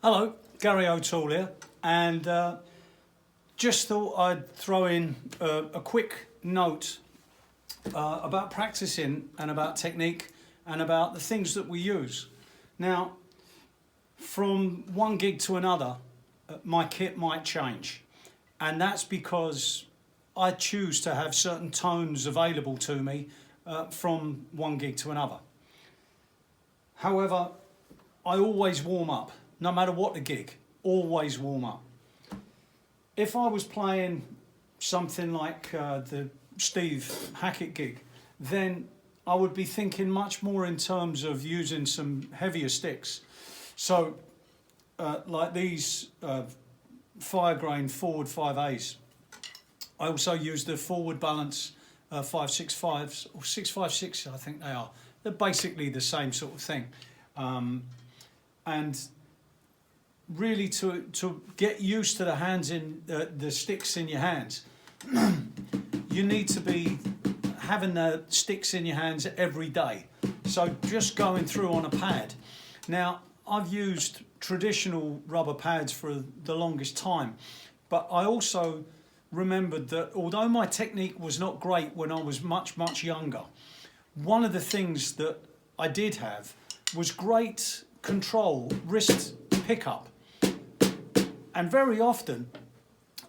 Hello, Gary O'Toole here, and just thought I'd throw in a quick note about practicing and about technique and about the things that we use. Now, from one gig to another, my kit might change, and that's because I choose to have certain tones available to me from one gig to another. However, I always warm up. No matter what the gig, always warm up. If I was playing something like the Steve Hackett gig, then I would be thinking much more in terms of using some heavier sticks. So, like these fire grain forward 5As. I also use the forward balance 565s or 656, I think they are. They're basically the same sort of thing. And really to get used to the hands in the sticks in your hands, you need to be having the sticks in your hands every day. So just going through on a pad. Now, I've used traditional rubber pads for the longest time, but I also remembered that although my technique was not great when I was much younger, one of the things that I did have was great control, wrist pickup. And very often,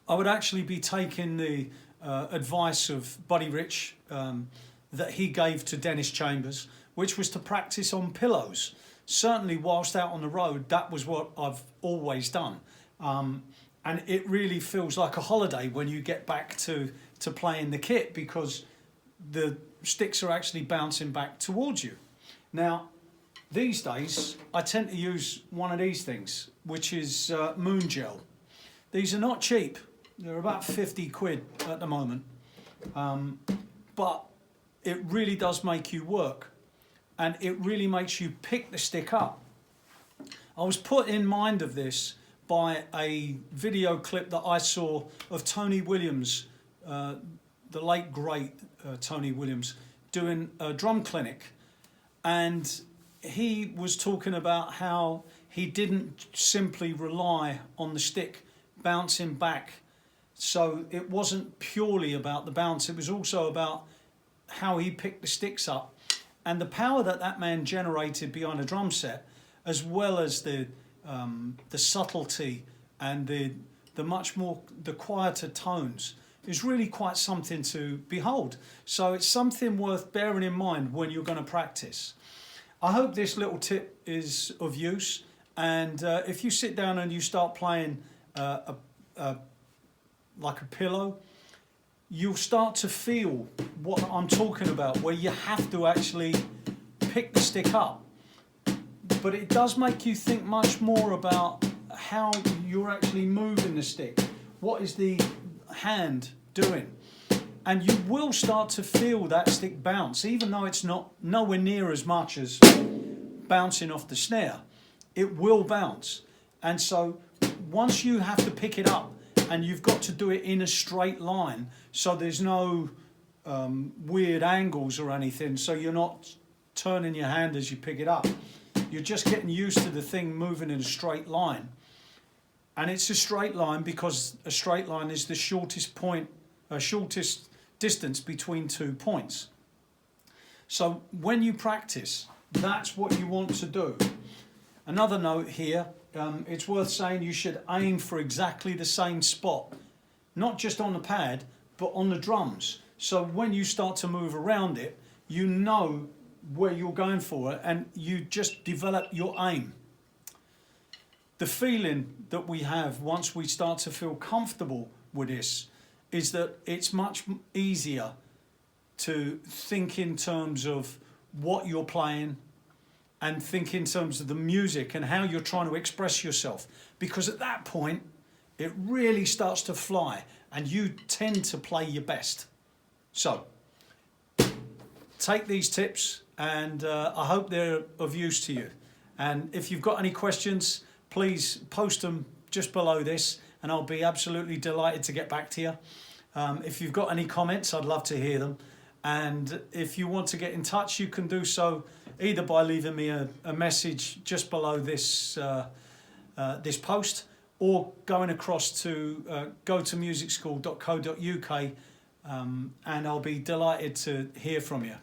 I would actually be taking the advice of Buddy Rich that he gave to Dennis Chambers, which was to practice on pillows. Certainly, whilst out on the road, that was what I've always done. And it really feels like a holiday when you get back to playing the kit, because the sticks are actually bouncing back towards you. Now, these days, I tend to use one of these things, which is moongel. These are not cheap. They're about 50 quid at the moment. But it really does make you work. And it really makes you pick the stick up. I was put in mind of this by a video clip that I saw of Tony Williams, the late great Tony Williams, doing a drum clinic. And he was talking about how he didn't simply rely on the stick bouncing back. So it wasn't purely about the bounce, it was also about how he picked the sticks up and the power that that man generated behind a drum set, as well as the subtlety and the much more, the quieter tones, is really quite something to behold. So it's something worth bearing in mind when you're going to practice. I hope this little tip is of use, and if you sit down and you start playing like a pillow, you'll start to feel what I'm talking about, where you have to actually pick the stick up. But it does make you think much more about how you're actually moving the stick. What is the hand doing? And you will start to feel that stick bounce, even though it's not nowhere near as much as bouncing off the snare. It will bounce. And so once you have to pick it up, and you've got to do it in a straight line, so there's no weird angles or anything, so you're not turning your hand as you pick it up. You're just getting used to the thing moving in a straight line. And it's a straight line because a straight line is the shortest distance between 2 points. So when you practice, that's what you want to do. Another note here, it's worth saying you should aim for exactly the same spot, not just on the pad, but on the drums. So when you start to move around it, you know where you're going for it, and you just develop your aim. The feeling that we have once we start to feel comfortable with this is that it's much easier to think in terms of what you're playing and think in terms of the music and how you're trying to express yourself. Because at that point, it really starts to fly and you tend to play your best. So, take these tips and I hope they're of use to you. And if you've got any questions, please post them just below this and I'll be absolutely delighted to get back to you. If you've got any comments, I'd love to hear them. And if you want to get in touch, you can do so either by leaving me a message just below this this post, or going across to gotomusicschool.co.uk, and I'll be delighted to hear from you.